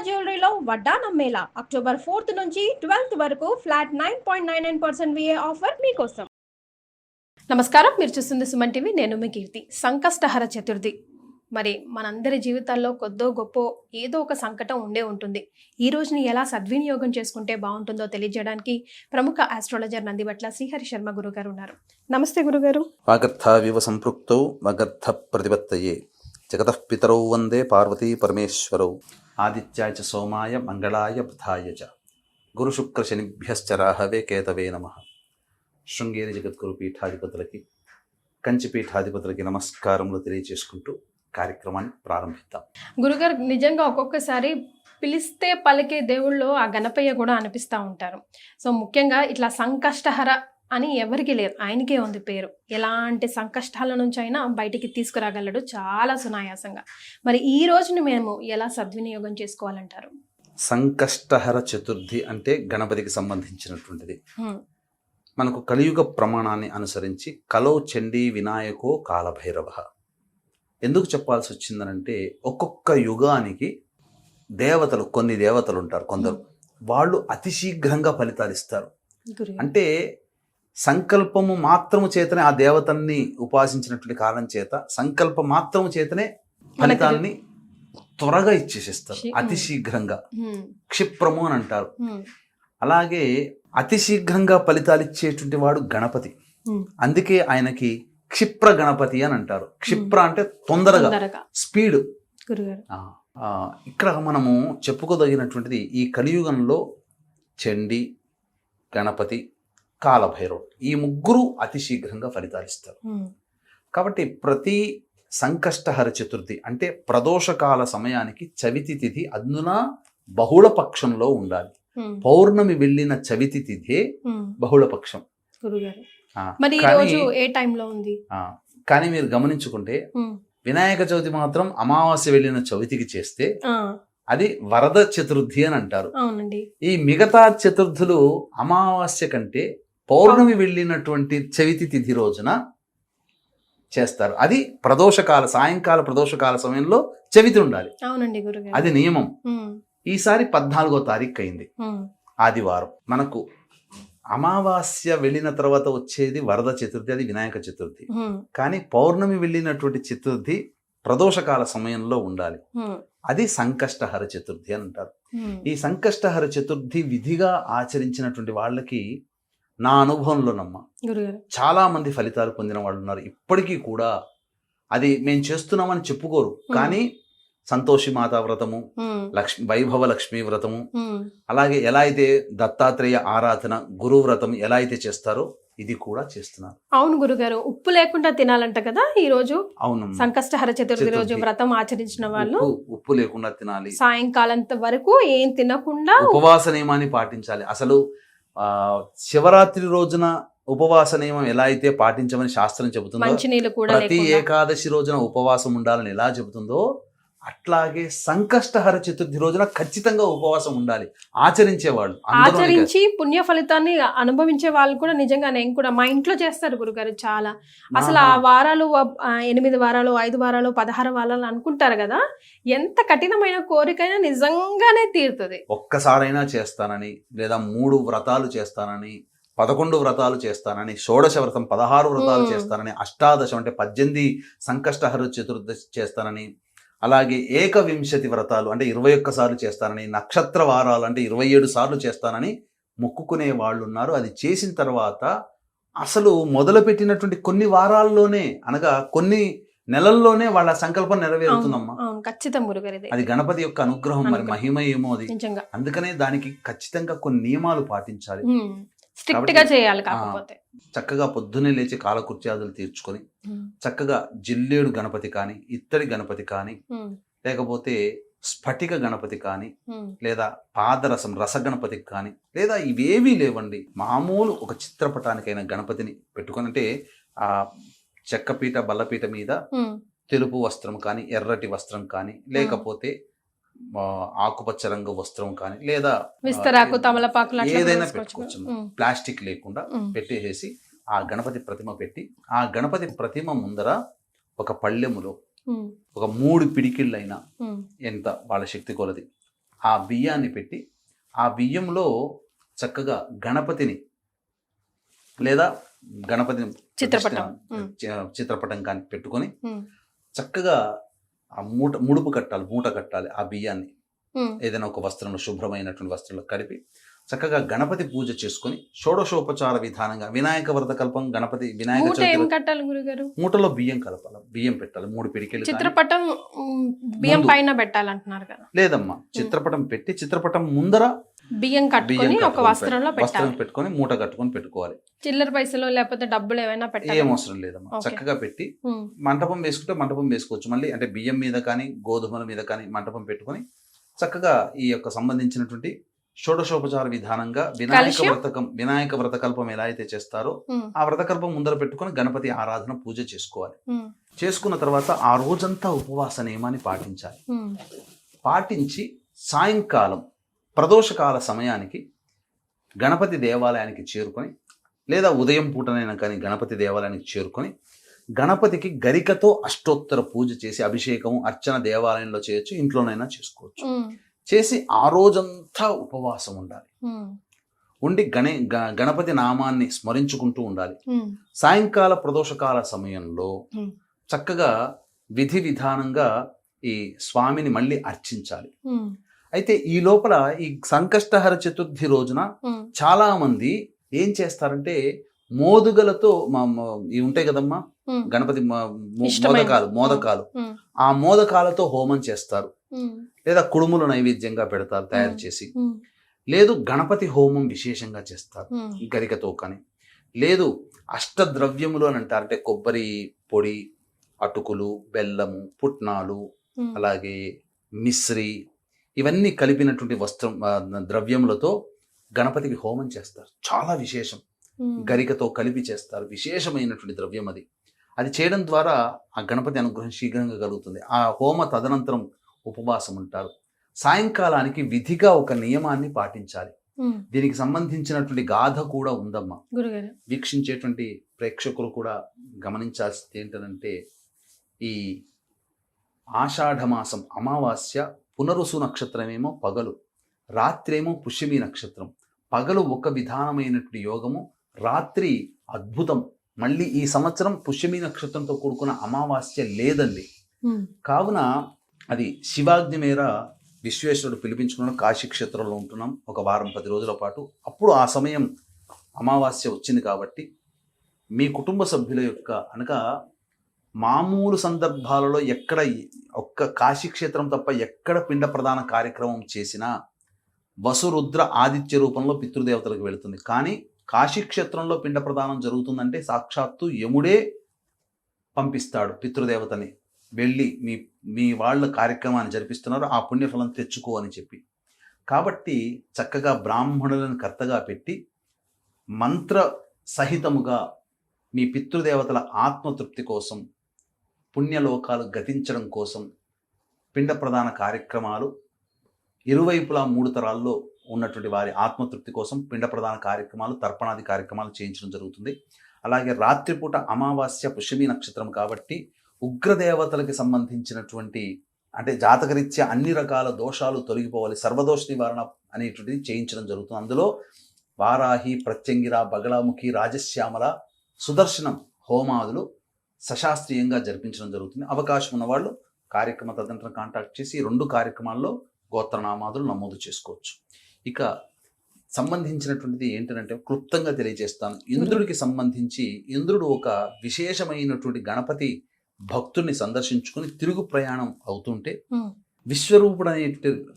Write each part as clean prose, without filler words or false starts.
జ్యువెలరీలో వడ్డానం Mela October 4th నుంచి 12th వరకు ఫ్లాట్ 9.99% విఏ ఆఫర్ మీకోసం. నమస్కారం, మీరు చూస్తుంది సుమన్ టీవీ. నేను మీ కీర్తి. సంకష్టహర చతుర్థి. మరి మనందరి జీవితాల్లో కొద్దో గొప్ప ఏదో ఒక సంకటం ఉండే ఉంటుంది. ఈ రోజుని ఎలా సద్వినియోగం చేసుకుంటే బాగుంటుందో తెలియజేయడానికి ప్రముఖ ఆస్ట్రాలజర్ నందిబట్ల శ్రీహరి శర్మ గురుగారు ఉన్నారు. నమస్తే గురుగారు. వాగర్థావివ సంపృక్తౌ వాగర్థ ప్రతిపత్తయే జగతః పితరౌ వందే పార్వతీ పరమేశ్వరౌ ఆదిత్యాయ చ సోమాయ మంగళాయ బుధాయ చ గురుశుక్ర శనిభ్యశ్చ రాహవే కేతవే నమః. శృంగేరి జగద్గురు పీఠాధిపతులకి, కంచి పీఠాధిపతులకి నమస్కారములు తెలియజేసుకుంటూ కార్యక్రమాన్ని ప్రారంభిద్దాం. గురుగారు, నిజంగా ఒక్కొక్కసారి పిలిస్తే పలికే దేవుళ్ళు ఆ గణపయ్య కూడా అనిపిస్తూ ఉంటారు. సో ముఖ్యంగా ఇట్లా సంకష్టహర అని ఎవరికి లేదు, ఆయనకే ఉంది పేరు. ఎలాంటి సంకష్టాల నుంచి అయినా బయటికి తీసుకురాగలడు చాలా సునాయాసంగా. మరి ఈ రోజుని మేము ఎలా సద్వినియోగం చేసుకోవాలంటారు? సంకష్టహర చతుర్థి అంటే గణపతికి సంబంధించినటువంటిది. మనకు కలియుగ ప్రమాణాన్ని అనుసరించి కలో చండీ వినాయకో కాలభైరవ ఎందుకు చెప్పాల్సి వచ్చిందనంటే, ఒక్కొక్క యుగానికి దేవతలు, కొన్ని దేవతలు ఉంటారు, కొందరు వాళ్ళు అతి శీఘ్రంగా ఫలితాలు ఇస్తారు. అంటే సంకల్పము మాత్రము చేతనే ఆ దేవతల్ని ఉపాసించినటువంటి కారణం చేత సంకల్పం మాత్రము చేతనే ఫలితాన్ని త్వరగా ఇచ్చేసేస్తారు, అతి శీఘ్రంగా. క్షిప్రము అని అంటారు. అలాగే అతి శీఘ్రంగా ఫలితాలు ఇచ్చేటువంటి వాడు గణపతి. అందుకే ఆయనకి క్షిప్ర గణపతి అని అంటారు. క్షిప్ర అంటే తొందరగా, స్పీడ్. ఇక్కడ మనము చెప్పుకోదగినటువంటిది, ఈ కలియుగంలో చండి, గణపతి, కాలభైరవుడు, ఈ ముగ్గురు అతి శీఘ్రంగా ఫలితాలు ఇస్తారు. కాబట్టి ప్రతి సంకష్టహర చతుర్థి అంటే ప్రదోషకాల సమయానికి చవితి తిథి అందున బహుళ పక్షంలో ఉండాలి. పౌర్ణమి వెళ్ళిన చవితి తిథే బహుళ పక్షం. మరి ఈ రోజు ఏ టైంలో ఉంది? కానీ మీరు గమనించుకుంటే వినాయక చవితి మాత్రం అమావాస్య వెళ్ళిన చవితికి చేస్తే అది వరద చతుర్థి అని అంటారు. ఈ మిగతా చతుర్థులు అమావాస్య కంటే పౌర్ణమి వెళ్ళినటువంటి చవితి తిథి రోజున చేస్తారు. అది ప్రదోషకాల, సాయంకాల ప్రదోషకాల సమయంలో చవితి ఉండాలి. అది నియమం. ఈసారి 14వ తారీఖు అయింది, ఆదివారం. మనకు అమావాస్య వెళ్ళిన తర్వాత వచ్చేది వరద చతుర్థి, అది వినాయక చతుర్థి. కానీ పౌర్ణమి వెళ్ళినటువంటి చతుర్థి ప్రదోషకాల సమయంలో ఉండాలి, అది సంకష్టహర చతుర్థి అని అంటారు. ఈ సంకష్టహర చతుర్థి విధిగా ఆచరించినటువంటి వాళ్ళకి నా అనుభవంలోనమ్మా చాలా మంది ఫలితాలు పొందిన వాళ్ళు ఉన్నారు. ఇప్పటికీ కూడా అది మేము చేస్తున్నామని చెప్పుకోరు, కానీ సంతోషి మాతా వ్రతము, వైభవ లక్ష్మీ వ్రతము, అలాగే ఎలా అయితే దత్తాత్రేయ ఆరాధన, గురు వ్రతం ఎలా అయితే చేస్తారో ఇది కూడా చేస్తున్నారు. అవును గురుగారు, ఉప్పు లేకుండా తినాలంట కదా ఈ రోజు. అవును, సంకష్టహర చతుర్థి రోజు వ్రతం ఆచరించిన వాళ్ళు ఉప్పు లేకుండా తినాలి. సాయంకాలం వరకు ఏం తినకుండా ఉపవాస నియమాన్ని పాటించాలి. అసలు శివరాత్రి రోజున ఉపవాస నియమం ఎలా అయితే పాటించమని శాస్త్రం చెబుతుందో, ప్రతి ఏకాదశి రోజున ఉపవాసం ఉండాలని ఎలా చెబుతుందో, అట్లాగే సంకష్టహర చతుర్థి రోజున ఖచ్చితంగా ఉపవాసం ఉండాలి ఆచరించేవాళ్ళు. ఆచరించి పుణ్య ఫలితాన్ని అనుభవించే వాళ్ళు కూడా నిజంగా నేను కూడా మా ఇంట్లో చేస్తారు గురుగారు. చాలా అసలు ఆ వారాలు 8 వారాలు, 5 వారాలు, 16 వారాలు అనుకుంటారు కదా, ఎంత కఠినమైన కోరికైనా నిజంగానే తీరుతుంది. ఒక్కసారైనా చేస్తానని, లేదా 3 వ్రతాలు చేస్తానని, 11 వ్రతాలు చేస్తానని, షోడశ వ్రతం 16 వ్రతాలు చేస్తానని, అష్టాదశం అంటే 18 సంకష్టహర చతుర్థి చేస్తానని, అలాగే 21 వ్రతాలు అంటే 21 సార్లు చేస్తానని, నక్షత్ర వారాలు అంటే 27 సార్లు చేస్తానని మొక్కుకునే వాళ్ళు ఉన్నారు. అది చేసిన తర్వాత అసలు మొదలుపెట్టినటువంటి కొన్ని వారాల్లోనే, అనగా కొన్ని నెలల్లోనే వాళ్ళ సంకల్పం నెరవేరుతుందమ్మా. అది గణపతి యొక్క అనుగ్రహం, మరి మహిమ ఏమో అది. అందుకనే దానికి ఖచ్చితంగా కొన్ని నియమాలు పాటించాలి, స్ట్రిక్ట్ గా చేయాలి. కాకపోతే చక్కగా పొద్దున్నే లేచి కాలకృత్యాదులు తీర్చుకొని చక్కగా జిల్లేడు గణపతి కానీ, ఇత్తడి గణపతి కానీ, లేకపోతే స్ఫటిక గణపతి కానీ, లేదా పాదరసం రసగణపతికి కానీ, లేదా ఇవేవీ లేవండి, మామూలు ఒక చిత్రపటానికైన గణపతిని పెట్టుకొని, అంటే ఆ చెక్కపీట బల్లపీట మీద తెలుపు వస్త్రం కానీ, ఎర్రటి వస్త్రం కానీ, లేకపోతే ఆకుపచ్చ రంగు వస్త్రం కానీ, లేదా విస్తరాకు, తమలపాకు ఏదైనా పెట్టుకోవచ్చు. ప్లాస్టిక్ లేకుండా పెట్టేసి ఆ గణపతి ప్రతిమ పెట్టి, ఆ గణపతి ప్రతిమ ముందర ఒక పళ్ళెములో ఒక 3 పిడికిళ్ళైనా, ఎంత వాళ్ళ శక్తి కొలది ఆ బియ్యాన్ని పెట్టి ఆ బియ్యంలో చక్కగా గణపతిని లేదా గణపతిని చిత్రపటం కానీ పెట్టుకొని చక్కగా ఆ ముడుపు కట్టాలి, మూట కట్టాలి ఆ బియ్యాన్ని. ఏదైనా ఒక వస్త్రంలో, శుభ్రమైనటువంటి వస్త్రంలో కలిపి చక్కగా గణపతి పూజ చేసుకొని షోడశోపచార విధానంగా వినాయక వ్రత కల్పం గణపతి వినాయక చవితి మూటలో బియ్యం కలపాలి, బియ్యం పెట్టాలి, 3 పిడికెలు. చిత్రపటం బియ్యం పైన పెట్టాలంటున్నారు కదా? లేదమ్మా, చిత్రపటం పెట్టి చిత్రపటం ముందర బియ్యం కట్టుకొని ఒక వస్త్రం పెట్టుకొని మూట కట్టుకొని పెట్టుకోవాలి. చిల్లర పైసలు లేకపోతే డబ్బులు ఏమైనా పెట్టాలి? ఏం అవసరం లేదమ్మా, చక్కగా పెట్టి మంటపం వేసుకుంటే మంటపం వేసుకోవచ్చు. మళ్ళీ అంటే బియ్యం మీద కానీ గోధుమల మీద కానీ మంటపం పెట్టుకొని చక్కగా ఈ యొక్క సంబంధించినటువంటి షోడశోపచార విధానంగా వినాయక వ్రతకల్పం ఎలా అయితే చేస్తారో ఆ వ్రతకల్పం ముందర పెట్టుకొని గణపతి ఆరాధన పూజ చేసుకోవాలి. చేసుకున్న తర్వాత ఆ రోజంతా ఉపవాస నియమాన్ని పాటించాలి. పాటించి సాయంకాలం ప్రదోషకాల సమయానికి గణపతి దేవాలయానికి చేరుకొని, లేదా ఉదయం పూటనైనా కానీ గణపతి దేవాలయానికి చేరుకొని గణపతికి గరికతో అష్టోత్తర పూజ చేసి అభిషేకం అర్చన దేవాలయంలో చేయొచ్చు, ఇంట్లోనైనా చేసుకోవచ్చు. చేసి ఆ రోజంతా ఉపవాసం ఉండాలి. ఉండి గణపతి నామాన్ని స్మరించుకుంటూ ఉండాలి. సాయంకాల ప్రదోషకాల సమయంలో చక్కగా విధి విధానంగా ఈ స్వామిని మళ్ళీ అర్చించాలి. అయితే ఈ లోపల ఈ సంకష్టహర చతుర్థి రోజున చాలా మంది ఏం చేస్తారంటే మోదుగలతో ఇవి ఉంటాయి కదమ్మా, గణపతి మోదకాలు ఆ మోదకాలతో హోమం చేస్తారు, లేదా కుడుములు నైవేద్యంగా పెడతారు తయారు చేసి, లేదు గణపతి హోమం విశేషంగా చేస్తారు గరికతో కానీ, లేదు అష్టద్రవ్యములు అని అంటారు. అంటే కొబ్బరి పొడి, అటుకులు, బెల్లము, పుట్నాలు, అలాగే మిశ్రి, ఇవన్నీ కలిపినటువంటి ద్రవ్యములతో గణపతికి హోమం చేస్తారు. చాలా విశేషం, గరికతో కలిపి చేస్తారు. విశేషమైనటువంటి ద్రవ్యం అది చేయడం ద్వారా ఆ గణపతి అనుగ్రహం శీఘ్రంగా కలుగుతుంది. ఆ హోమ తదనంతరం ఉపవాసం ఉంటారు. సాయంకాలానికి విధిగా ఒక నియమాన్ని పాటించాలి. దీనికి సంబంధించినటువంటి గాథ కూడా ఉందమ్మా. వీక్షించేటువంటి ప్రేక్షకులు కూడా గమనించాల్సింది ఏంటంటే, ఈ ఆషాఢమాసం అమావాస్య పునరుసు నక్షత్రమేమో పగలు, రాత్రేమో పుష్యమి నక్షత్రం. పగలు ఒక విధానమైనటువంటి యోగము, రాత్రి అద్భుతం. మళ్ళీ ఈ సంవత్సరం పుష్యమి నక్షత్రంతో కూడుకున్న అమావాస్య లేదండి. కావున అది శివాజ్ఞ మేర విశ్వేశ్వరుడు పిలిపించుకున్న కాశీ క్షేత్రంలో ఉంటున్నాం ఒక వారం 10 రోజుల పాటు. అప్పుడు ఆ సమయం అమావాస్య వచ్చింది కాబట్టి మీ కుటుంబ సభ్యుల యొక్క అనగా మామూలు సందర్భాలలో ఎక్కడ ఒక్క కాశీ క్షేత్రం తప్ప ఎక్కడ పిండ ప్రదాన కార్యక్రమం చేసినా వసురుద్ర ఆదిత్య రూపంలో పితృదేవతలకు వెళుతుంది. కానీ కాశీ క్షేత్రంలో పిండ ప్రదానం జరుగుతుందంటే సాక్షాత్తు యముడే పంపిస్తాడు పితృదేవతని, వెళ్ళి మీ వాళ్ళ కార్యక్రమాన్ని జరిపిస్తున్నారు, ఆ పుణ్యఫలం తెచ్చుకో అని చెప్పి. కాబట్టి చక్కగా బ్రాహ్మణులను కర్తగా పెట్టి మంత్ర సహితముగా మీ పితృదేవతల ఆత్మతృప్తి కోసం, పుణ్యలోకాలు గతించడం కోసం పిండ ప్రదాన కార్యక్రమాలు ఇరువైపులా 3 తరాల్లో ఉన్నటువంటి వారి ఆత్మతృప్తి కోసం పిండ ప్రదాన కార్యక్రమాలు, తర్పణాది కార్యక్రమాలు చేయించడం జరుగుతుంది. అలాగే రాత్రిపూట అమావాస్య పుష్యమి నక్షత్రం కాబట్టి ఉగ్రదేవతలకి సంబంధించినటువంటి అంటే జాతకరీత్యా అన్ని రకాల దోషాలు తొలగిపోవాలి, సర్వదోష నివారణ అనేటువంటిది చేయించడం జరుగుతుంది. అందులో వారాహి, ప్రత్యంగిర, బగళాముఖి, రాజశ్యామల, సుదర్శనం హోమాదులు సశాస్త్రీయంగా జరిపించడం జరుగుతుంది. అవకాశం ఉన్నవాళ్ళు కార్యక్రమ తదనంతరం కాంటాక్ట్ చేసి 2 కార్యక్రమాల్లో గోత్రనామాదులు నమోదు చేసుకోవచ్చు. ఇక సంబంధించినటువంటిది ఏంటంటే క్లుప్తంగా తెలియజేస్తాను. ఇంద్రుడికి సంబంధించి ఇంద్రుడు ఒక విశేషమైనటువంటి గణపతి భక్తుడిని సందర్శించుకుని తిరుగు ప్రయాణం అవుతుంటే విశ్వరూపుడు అనే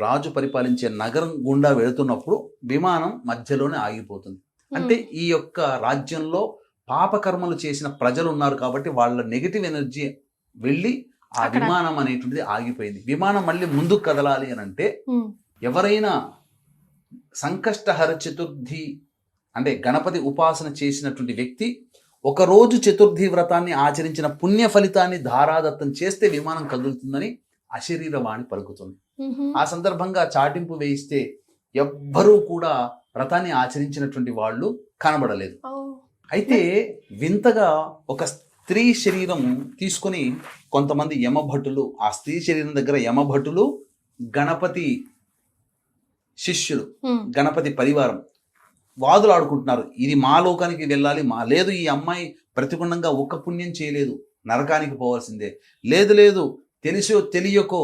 రాజు పరిపాలించే నగరం గుండా వెళుతున్నప్పుడు విమానం మధ్యలోనే ఆగిపోతుంది. అంటే ఈ యొక్క రాజ్యంలో పాపకర్మలు చేసిన ప్రజలు ఉన్నారు కాబట్టి వాళ్ళ నెగిటివ్ ఎనర్జీ వెళ్ళి ఆ విమానం అనేటువంటిది ఆగిపోయింది. విమానం మళ్ళీ ముందుకు కదలాలి అని అంటే ఎవరైనా సంకష్టహర చతుర్థి అంటే గణపతి ఉపాసన చేసినటువంటి వ్యక్తి ఒకరోజు చతుర్థి వ్రతాన్ని ఆచరించిన పుణ్య ఫలితాన్ని ధారాదత్తం చేస్తే విమానం కదులుతుందని అశరీరవాణి పలుకుతుంది. ఆ సందర్భంగా చాటింపు వేయిస్తే ఎవ్వరూ కూడా వ్రతాన్ని ఆచరించినటువంటి వాళ్ళు కనబడలేదు. అయితే వింతగా ఒక స్త్రీ శరీరం తీసుకొని కొంతమంది యమభటులు, ఆ స్త్రీ శరీరం దగ్గర యమభటులు గణపతి శిష్యులు, గణపతి పరివారం వాదులు ఆడుకుంటున్నారు. ఇది మా లోకానికి వెళ్ళాలి, లేదు ఈ అమ్మాయి ప్రతిగుణంగా ఒక్క పుణ్యం చేయలేదు, నరకానికి పోవాల్సిందే, లేదు తెలిసో తెలియకో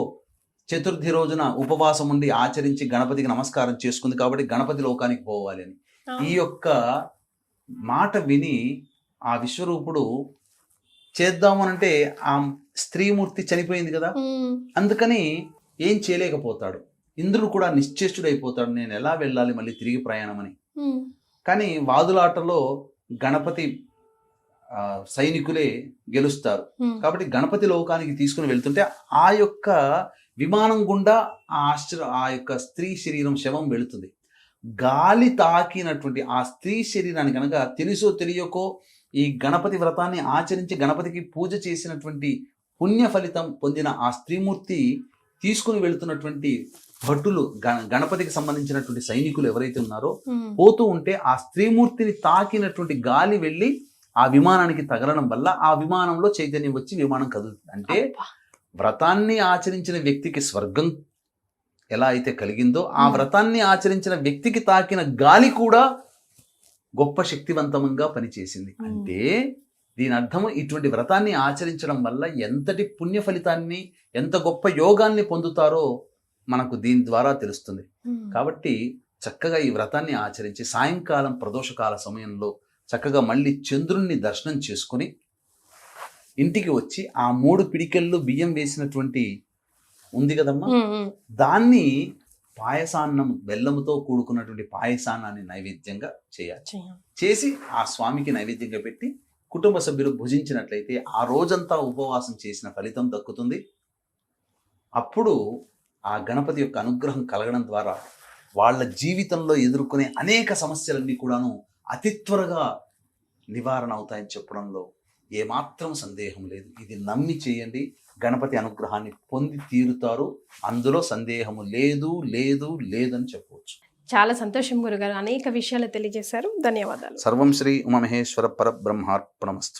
చతుర్థి రోజున ఉపవాసం ఉండి ఆచరించి గణపతికి నమస్కారం చేసుకుంది కాబట్టి గణపతి లోకానికి పోవాలి అని. ఈ యొక్క మాట విని ఆ విశ్వరూపుడు చేద్దామనంటే ఆ స్త్రీమూర్తి చనిపోయింది కదా, అందుకని ఏం చేయలేకపోతాడు. ఇంద్రుడు కూడా నిశ్చేష్టుడైపోతాడు, నేను ఎలా వెళ్ళాలి మళ్ళీ తిరిగి ప్రయాణం అని. కానీ వాదులాటలో గణపతి సైనికులే గెలుస్తారు కాబట్టి గణపతి లోకానికి తీసుకుని వెళ్తుంటే ఆ యొక్క విమానం గుండా ఆ యొక్క స్త్రీ శరీరం శవం వెళుతుంది. గాలి తాకినటువంటి ఆ స్త్రీ శరీరాన్ని కనుక తెలుసో తెలియకో ఈ గణపతి వ్రతాన్ని ఆచరించి గణపతికి పూజ చేసినటువంటి పుణ్య ఫలితం పొందిన ఆ స్త్రీమూర్తి తీసుకుని వెళుతున్నటువంటి భటులు, గణపతికి సంబంధించినటువంటి సైనికులు ఎవరైతే ఉన్నారో పోతూ ఉంటే ఆ స్త్రీమూర్తిని తాకినటువంటి గాలి వెళ్ళి ఆ విమానానికి తగలడం వల్ల ఆ విమానంలో చైతన్యం వచ్చి విమానం కదులుతుంది. అంటే వ్రతాన్ని ఆచరించిన వ్యక్తికి స్వర్గం ఎలా అయితే కలిగిందో ఆ వ్రతాన్ని ఆచరించిన వ్యక్తికి తాకిన గాలి కూడా గొప్ప శక్తివంతంగా పనిచేసింది. అంటే దీని అర్థము ఇటువంటి వ్రతాన్ని ఆచరించడం వల్ల ఎంతటి పుణ్య ఫలితాన్ని, ఎంత గొప్ప యోగాన్ని పొందుతారో మనకు దీని ద్వారా తెలుస్తుంది. కాబట్టి చక్కగా ఈ వ్రతాన్ని ఆచరించి సాయంకాలం ప్రదోషకాల సమయంలో చక్కగా మళ్ళీ చంద్రుణ్ణి దర్శనం చేసుకుని ఇంటికి వచ్చి ఆ 3 పిడికెళ్ళు బియ్యం వేసినటువంటి ఉంది కదమ్మా, దాన్ని పాయసాన్నం, బెల్లముతో కూడుకున్నటువంటి పాయసాన్నాన్ని నైవేద్యంగా చేయాలి. చేసి ఆ స్వామికి నైవేద్యంగా పెట్టి కుటుంబ సభ్యులు భుజించినట్లయితే ఆ రోజంతా ఉపవాసం చేసిన ఫలితం దక్కుతుంది. అప్పుడు ఆ గణపతి యొక్క అనుగ్రహం కలగడం ద్వారా వాళ్ళ జీవితంలో ఎదుర్కొనే అనేక సమస్యలన్నీ కూడాను అతి త్వరగా నివారణ అవుతాయని చెప్పడంలో ఏమాత్రం సందేహం లేదు. ఇది నమ్మి చేయండి, గణపతి అనుగ్రహాన్ని పొంది తీరుతారు, అందులో సందేహము లేదు లేదని చెప్పవచ్చు. చాలా సంతోషం గురుగారు, అనేక విషయాలు తెలియజేశారు. ధన్యవాదాలు. సర్వం శ్రీ ఉమామహేశ్వర పరబ్రహ్మార్పణమస్తు.